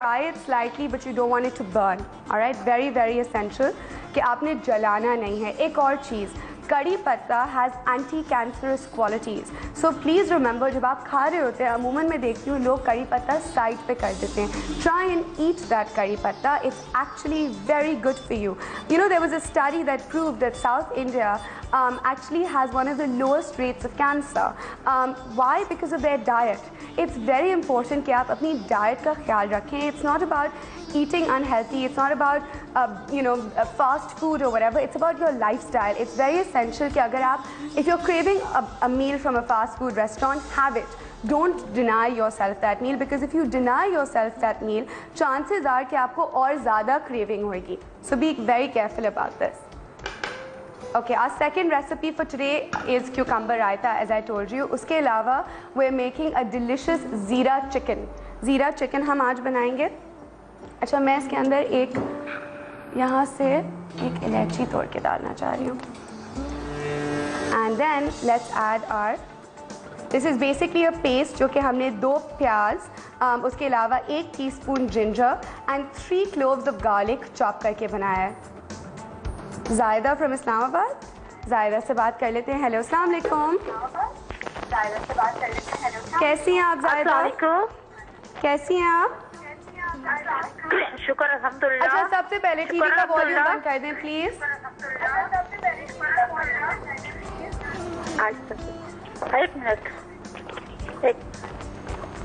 Fry it slightly, but you don't want it to burn. All right, very very essential कि आपने जलाना नहीं है. एक और चीज़, कड़ी पत्ता has anti-cancerous qualities. So please remember, जब आप खा रहे होते हैं, अमूमन मैं देखती हूँ लोग कड़ी पत्ता साइड पे कर देते हैं. Try and eat that कड़ी पत्ता. It's actually very good for you. You know, there was a study that proved that South India actually has one of the lowest rates of cancer. Why? Because of their diet. It's very important कि आप अपनी diet का ख्याल रखें. It's not about eating unhealthy. It's not about fast food or whatever. It's about your lifestyle. It's very essential कि अगर आप, if you're craving a meal from a fast food restaurant, have it. Don't deny yourself that meal, because if you deny yourself that meal, chances are कि आपको और ज़्यादा craving होगी. So be very careful about this. Okay, our second recipe for today is cucumber raita, as I told you. उसके अलावा we're making a delicious ज़ीरा chicken. ज़ीरा chicken हम आज बनाएंगे. अच्छा, मैं इसके अंदर एक यहाँ से एक इलायची तोड़ के डालना चाह रही हूँ. And then let's add our, this is basically a paste जो कि हमने 2 प्याज, उसके अलावा 1 teaspoon ginger and 3 cloves of garlic chop करके बनाया है. ज़ायदा फ्रॉम इस्लामाबाद, ज़ायदा से बात कर लेते हैं. हेलो, अस्सलाम वालेकुम. ज़ायदा से बात कर लेते हैं. हेलो, कैसी हैं आप ज़ायदा? कैसी हैं आप? शुक्र अल्हम्दुलिल्लाह. अच्छा, सबसे पहले टीवी का वॉल्यूम बंद कर दें प्लीज. एक मिनट.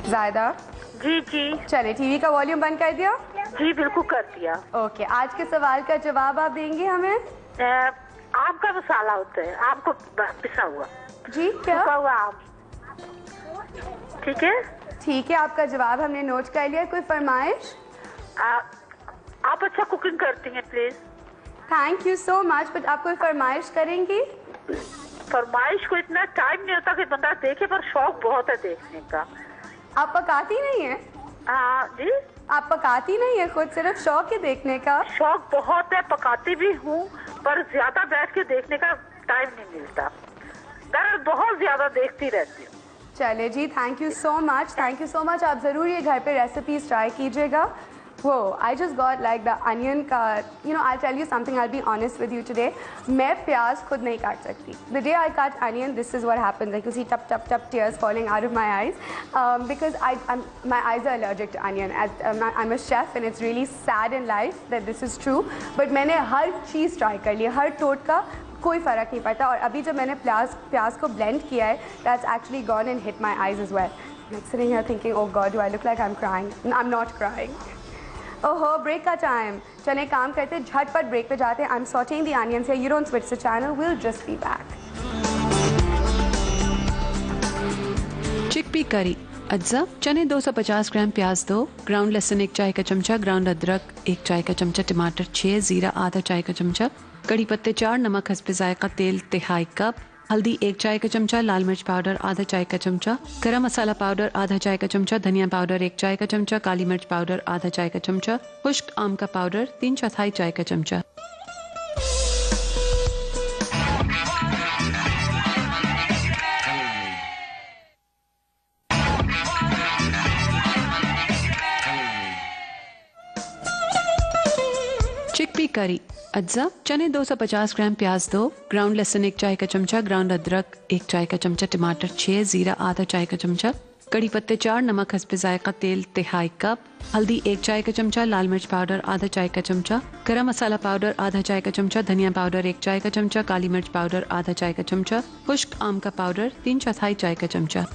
ज़ायदा जी जी, चले, टीवी का वॉल्यूम बंद कर दिया? जी बिल्कुल कर दिया. ओके, आज के सवाल का जवाब आप देंगे हमें? आम का मसाला होता है, आम को पिसा हुआ. जी, क्या हुआ आम? ठीक है, ठीक है, आपका जवाब हमने नोट कर लिया. कोई फरमाइश? आप अच्छा कुकिंग करती हैं, please. Thank you so much. But आप कोई फरमाइश करेंगी? फरमाइश को इतना टाइम नहीं होता कि बंदा देखे, पर शौक बहुत है देखने का. आप पकाती नहीं है? जी, आप पकाती नहीं है खुद, सिर्फ शौक है देखने का? शौक बहुत है, पकाती भी हूँ, पर ज्यादा बैठ के देखने का टाइम नहीं मिलता. मैं बहुत ज्यादा देखती रहती हूँ. चले जी, thank you so much, thank you so much. आप ज़रूर ये घर पे रेसिपीज ट्राई कीजिएगा. वो I just got like the onion का, you know, I tell you something, I be honest with you today. मैं प्याज खुद नहीं काट सकती. The day I cut onion, this is what happens. Like you see टप टप टप tears falling out of my eyes, because my eyes are allergic to onion. I'm a chef and it's really sad in life that this is true. But मैंने हर चीज़ try कर ली, हर टोटका, कोई फ़र्क नहीं पड़ता. और अभी जब मैंने प्याज को ब्लेंड किया है, that's actually gone and hit my eyes as well. I'm sitting here thinking, oh God, do I look like I'm crying? I'm not crying. ओहो, ब्रेक का टाइम. चलें, काम करते, झटपट ब्रेक पे जाते हैं. I am sorting the onions here. You don't switch the channel. Will just be back. Chickpea करी अज्जा. चने 250 ग्राम, प्याज 2, ग्राउंड लहसुन 1 चाय का चमचा, ग्राउंड अदरक 1 चाय का चमचा, टमाटर 6, जीरा आधा चाय का चमचा, कड़ी पत्ते 4, नमक हस्बे जायका, तेल 1/2 कप, हल्दी 1 चाय का चमचा, लाल मिर्च पाउडर आधा चाय का चमचा, गरम मसाला पाउडर आधा चाय का चमचा, धनिया पाउडर 1 चाय का चमचा, काली मिर्च पाउडर आधा चाय का चमचा, खुश्क आम का पाउडर 3/4 चाय का चमचा. चिकपी करी अज्जा. चने 250 ग्राम, प्याज 2, ग्राउंड लहसुन 1 चाय का चमचा, ग्राउंड अदरक 1 चाय का चमचा, टमाटर 6, जीरा आधा चाय का चमचा, कड़ी पत्ते 4, नमक हस्बे जायका, तेल 1/2 कप, हल्दी 1 चाय का चमचा, लाल मिर्च पाउडर आधा चाय का चमचा, गरम मसाला पाउडर आधा चाय का चमचा, धनिया पाउडर 1 चाय का चमचा, काली मिर्च पाउडर आधा चाय का चमचा, खुश्क आम का पाउडर 3/4 चाय का चमचा.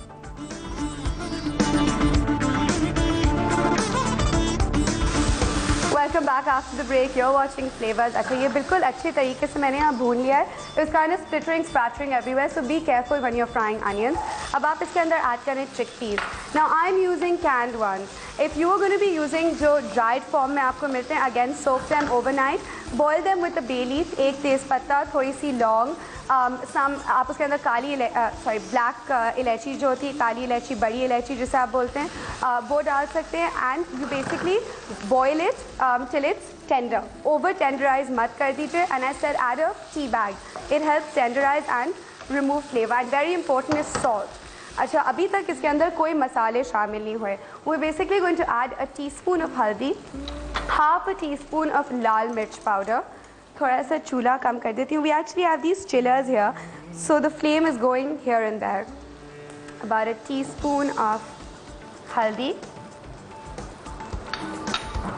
Welcome back after the break. You're watching Flavours. अच्छा, ये बिल्कुल अच्छे तरीके से मैंने यहाँ भून लिया है. It's kind of splittering, spattering everywhere, so be careful when you are frying onions. अब आप इसके अंदर ऐड करें chickpeas. Now I am using canned ones. If you are going to be using जो ड्राइड फॉर्म में आपको मिलते हैं, again soak them overnight, boil them with the bay leaf, 1 तेज़पत्ता, थोड़ी सी लौंग, आप उसके अंदर ब्लैक इलायची जो होती है, काली इलायची, बड़ी इलायची जिसे आप बोलते हैं, वो डाल सकते हैं. And you basically boil it till it's tender. Over tenderise मत कर दीजिए. And I said add a tea bag. It helps tenderise and remove flavor. And very important is salt. अच्छा, अभी तक इसके अंदर कोई मसाले शामिल नहीं हुए. We're basically going to add a teaspoon of haldi, half a teaspoon of लाल मिर्च पाउडर. थोड़ा सा चूल्हा कम कर देती हूँ. We actually have these chillers here, so the flame is going here and there. About a teaspoon of हल्दी.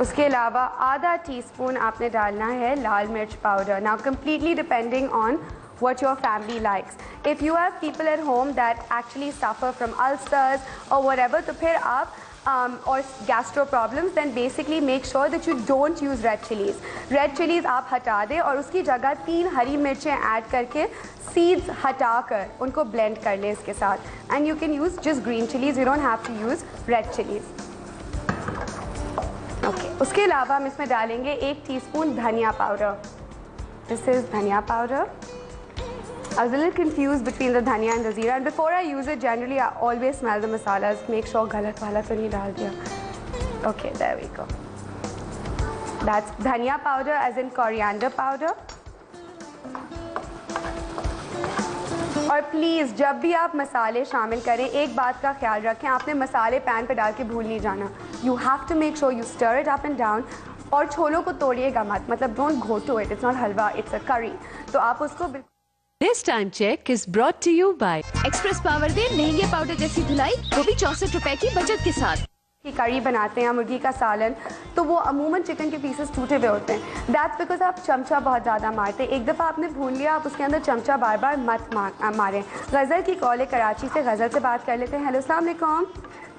उसके अलावा आधा टीस्पून आपने डालना है लाल मिर्च powder. Now completely depending on what your family likes. If you have people at home that actually suffer from ulcers or whatever, तो फिर आप or gastro problems, then basically make sure that you don't use red chilies. Red chilies आप हटा दें और उसकी जगह 3 हरी मिर्चें ऐड करके seeds हटाकर उनको blend कर लें इसके साथ. And you can use just green chilies. You don't have to use red chilies. Okay. उसके अलावा हम इसमें डालेंगे 1 टीस्पून धनिया पाउडर. This is धनिया powder. I was a little confused between the dhania and the zeera, and before I use it, generally I always smell the masalas, make sure गलत वाला तो नहीं डाल दिया. Okay, there we go. That's dhania powder as in coriander powder. और please जब भी आप मसाले शामिल करें एक बात का ख्याल रखें, आपने मसाले पैन पे डाल के भूल नहीं जाना. You have to make sure you stir it up and down. और छोलों को तोड़िएगा मत, मतलब don't go to it. It's not halwa, it's a curry. तो आप उसको This time check is brought to you by express power दे महंगे पाउडर जैसी धुलाई, वो भी 64 रुपए की बचत के साथ. की करी बनाते हैं, मुर्गी का सालन, तो वो अमूमन चिकन के पीसेस टूटे हुए होते हैं. दैट्स बिकॉज आप चमचा बहुत ज़्यादा मारते हैं. एक दफ़ा आपने भून लिया, आप उसके अंदर चमचा बार बार मत मारें. गज़ल की कॉल है कराची से, गज़ल से बात कर लेते हैं. हेलो अस्सलाम वालेकुम.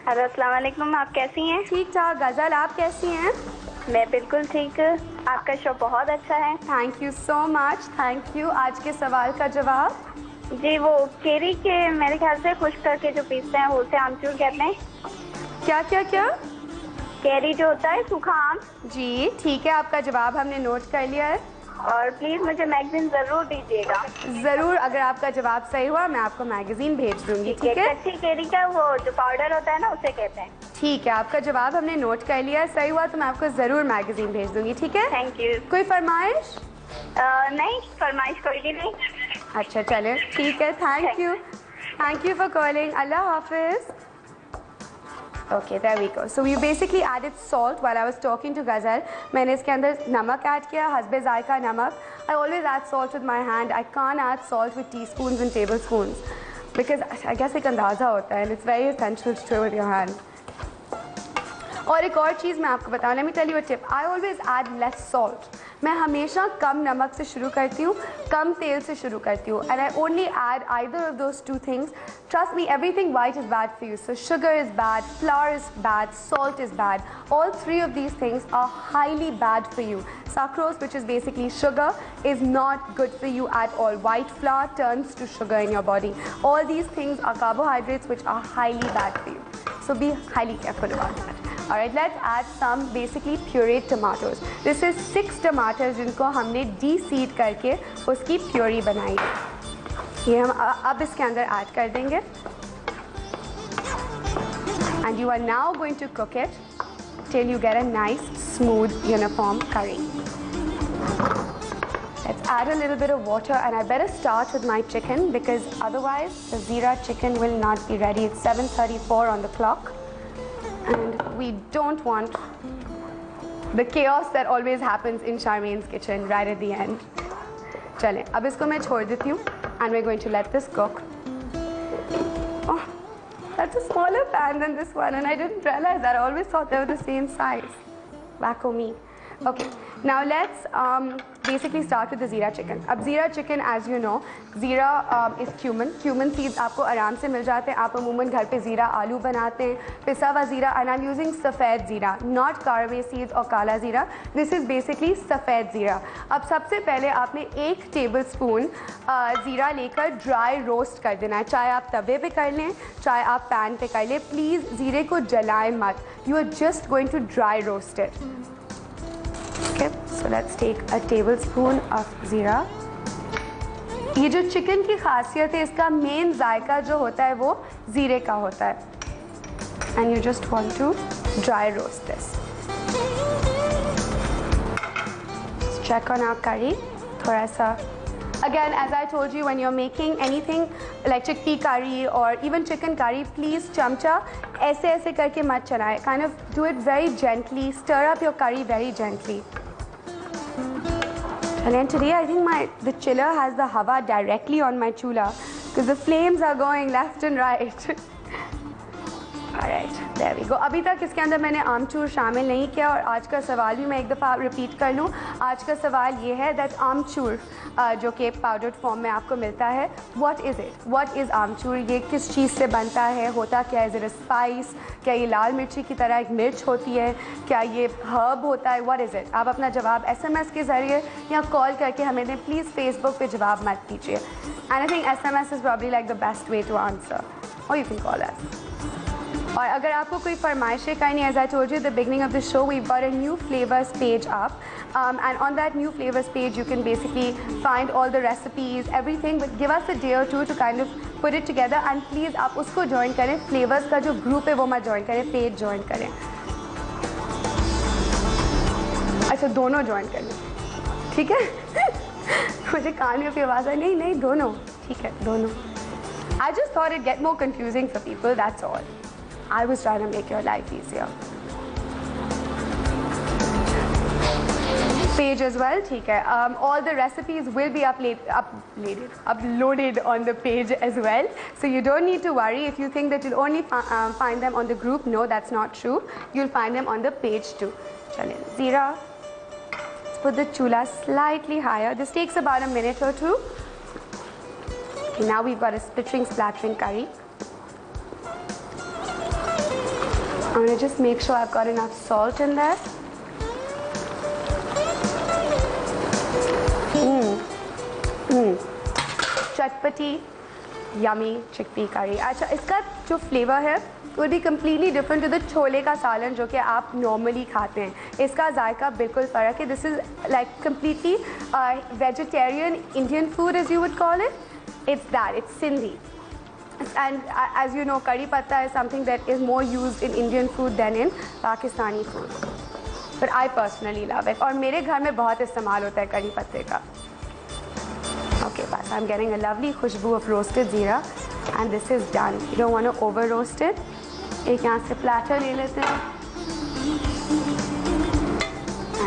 हेलो अस्सलाम वालेकुम. आप कैसी हैं? ठीक ठाक. गज़ल आप कैसी हैं? मैं बिल्कुल ठीक. आपका शो बहुत अच्छा है. Thank you so much. Thank you. आज के सवाल का जवाब जी, वो केरी के मेरे ख्याल से खुश्क करके जो पीसते हैं वो उसे आमचूर कहते हैं. क्या क्या क्या? केरी जो होता है सूखा आम. जी ठीक है, आपका जवाब हमने नोट कर लिया है. और प्लीज़ मुझे मैगजीन ज़रूर दीजिएगा. ज़रूर. अगर आपका जवाब सही हुआ मैं आपको मैगजीन भेज दूंगी. ठीक है. कच्ची केरी का वो जो पाउडर होता है ना उसे कहते हैं. ठीक है, आपका जवाब हमने नोट कर लिया. सही हुआ तो मैं आपको ज़रूर मैगजीन भेज दूंगी. ठीक है. Thank you. कोई फरमाइश? नहीं, फरमाइश कोई भी नहीं. अच्छा चले ठीक है. Thank you. Thank you for calling. अल्लाह हाफिज़. Okay, there we go. So we basically added salt while I was talking to Ghazal. मैंने इसके अंदर नमक ऐड किया, हस्बे जायका नमक. I always add salt with my hand. I can't add salt with teaspoons and tablespoons because I guess एक अंदाज़ा होता है and it's very essential to do it with your hand. और एक और चीज़ मैं आपको बताऊँ. Let me tell you a tip. I always add less salt. मैं हमेशा कम नमक से शुरू करती हूँ, कम तेल से शुरू करती हूँ. And I only add either of those two things. Trust me, everything white is bad for you. So sugar is bad, flour is bad, salt is bad. All three of these things are highly bad for you. Sucrose, which is basically sugar, is not good for you at all. White flour turns to sugar in your body. All these things are carbohydrates which are highly bad for you. So be highly careful about that. Alright, let's add some basically pureed tomatoes. This is 6 tomatoes जिनको हमने de-seed करके उसकी puree बनाई है. ये हम अब इसके अंदर ऐड कर देंगे. And you are now going to cook it till you get a nice, smooth, uniform curry. Let's add a little bit of water, and I better start with my chicken because otherwise the Zeera chicken will not be ready. It's 7:34 on the clock. And we don't want the chaos that always happens in Charmaine's kitchen right at the end. चलें, अब इसको मैं छोड़ देती हूँ and we're going to let this cook. Oh, that's a smaller pan than this one and I didn't realize that. I always thought they were the same size. Wacko me. Okay, now let's basically start with the Zeera chicken. अब Zeera chicken, as you know, Zeera is cumin. Cumin seeds आपको आराम से मिल जाते हैं. आप अमूमन घर पे ज़ीरा आलू बनाते हैं, पिसा हुआ ज़ीरा. And I'm using सफ़ेद ज़ीरा, not caraway seeds और काला ज़ीरा. This is basically सफ़ेद ज़ीरा. अब सबसे पहले आपने 1 टेबलस्पून ज़ीरा लेकर ड्राई रोस्ट कर देना है. चाहे आप तवे पे कर लें, चाहे आप पैन पे कर लें. प्लीज़ ज़ीरे को जलाएं मत. You are just going to dry roast it. Okay, so let's take a tablespoon of ज़ीरा. ये जो चिकन की खासियत है, इसका मेन जायका जो होता है वो ज़ीरे का होता है. And you just want to dry roast this. Let's check on our curry. थोड़ा सा Again, as I told you, when you're making anything like chickpea curry or even chicken curry, please चमचा ऐसे ऐसे करके मत चलाएं. Kind of do it very gently. Stir up your curry very gently. And then today, I think the chiller has the hawa directly on my chula because the flames are going left and right. Alright, there we go. अभी तक इसके अंदर मैंने आमचूर शामिल नहीं किया और आज का सवाल भी मैं एक दफ़ा रिपीट कर लूँ. आज का सवाल ये है दैट आमचूर जो कि पाउडर्ड फॉर्म में आपको मिलता है, what is it? What is amchur? ये किस चीज़ से बनता है? होता क्या है? Is it a spice? क्या ये लाल मिर्ची की तरह एक मिर्च होती है? क्या ये हर्ब होता है? What is it? आप अपना जवाब SMS के ज़रिए या कॉल करके हमें दें. प्लीज़ फेसबुक पे जवाब मत दीजिए. And I think SMS is probably like the best way to answer, और यू कैन कॉल अस. और अगर आपको कोई फरमाइशें करनी, as I told you the beginning of the show, we got a new Flavours page up, and on that new flavors page you can basically find all the recipes, everything, but give us a day or two to kind of put it together. And please आप उसको join करें, flavours का जो group है वो मत join करें, page join करें. अच्छा, दोनों ज्वाइन कर लें, ठीक है? मुझे कान में अपनी आवाज़ है. नहीं दोनों, ठीक है दोनों. I just thought it'd get more confusing for people, that's all. I was trying to make your life easier. Page as well, ठीक है. All the recipes will be uploaded on the page as well. So you don't need to worry if you think that you'll only find them on the group. No, that's not true. You'll find them on the page too. चलें, Zira, let's put the chula slightly higher. This takes about a minute or two. Okay, now we've got a splattering curry. I'm going to just make sure I've got enough salt in there. चटपटी yummy chickpea curry. अच्छा, इसका जो flavour है वो भी completely different to the chole का सालन जो कि आप नॉर्मली खाते हैं. इसका जायका बिल्कुल फ़र्क है. This is like completely vegetarian Indian food as you would call it. It's that, it's Sindhi. And as you know, curry patta is something that is more used in Indian food than in Pakistani food. But I personally love it. और मेरे घर में बहुत इस्तेमाल होता है करी पत्ते का. Okay, बस I'm getting a lovely Khushboo of roasted zira and this is done. You don't want to over roast it. एक यहाँ से platter ले लेते हैं.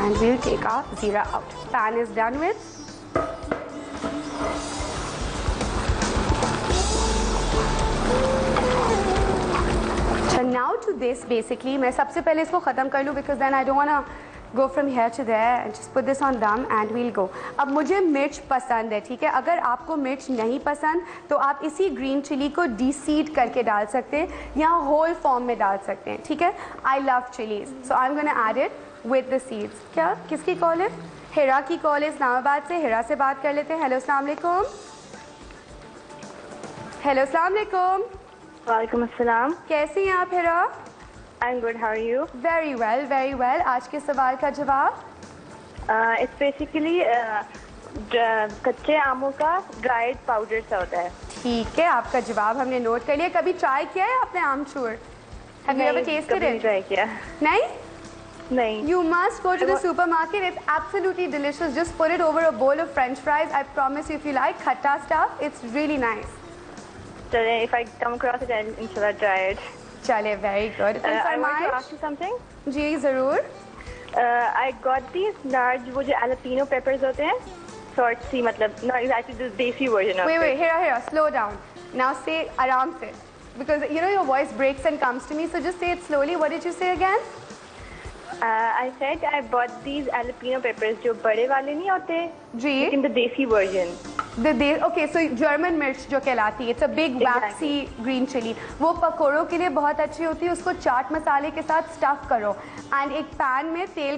And we'll take our zira out. Pan is done with. Now to this basically, मैं सबसे पहले इसको ख़त्म कर लूँ because then I don't wanna go from here to there and just put this on dum and we'll go. अब मुझे मिर्च पसंद है, ठीक है. अगर आपको मिर्च नहीं पसंद तो आप इसी ग्रीन चिली को डीसीड करके डाल सकते हैं या होल फॉर्म में डाल सकते हैं, ठीक है. I love chilies, so I'm gonna add it with the seeds. क्या किसकी कॉल है? हिरा की कॉल है इस्लामाबाद से. हिरा से बात कर लेते हैं. हेलो अस्सलाम वालेकुम. हेलो अस्सलाम वालेकुम. वालेकुम अस्सलाम. कैसी हैं आप हिरा? I'm good. How are you? Very well, very well. आज के सवाल का जवाब? It's basically कच्चे आमों का ड्राइड पाउडर सा होता है. ठीक है, आपका जवाब हमने नोट कर लिया. कभी ट्राई किया है आपने आमचूर? Have you ever tasted it? Try किया नहीं. You must go to the I supermarket. It's absolutely delicious. Just put it over a bowl of French fries. I promise you, if you like khatta stuff, it's really nice. If I come across it, I'll inshallah try it. चले, very good. I want to ask you something. जी ज़रूर. I got these large वो जो jalapeno peppers होते हैं, sort सी मतलब not exactly the desi version of it. Wait, here, slow down. Now say आराम से, because you know your voice breaks and comes to me, so just say it slowly. What did you say again? I said I bought these jalapeno peppers जो बड़े वाले नहीं होते, जी. लेकिन the desi version. Okay, so German मिर्च जो कहलाती है, it's a big waxy green chili. वो पकौड़ों के लिए बहुत अच्छी होती है. उसको चाट मसाले के साथ स्टफ करो and एक पैन में तेल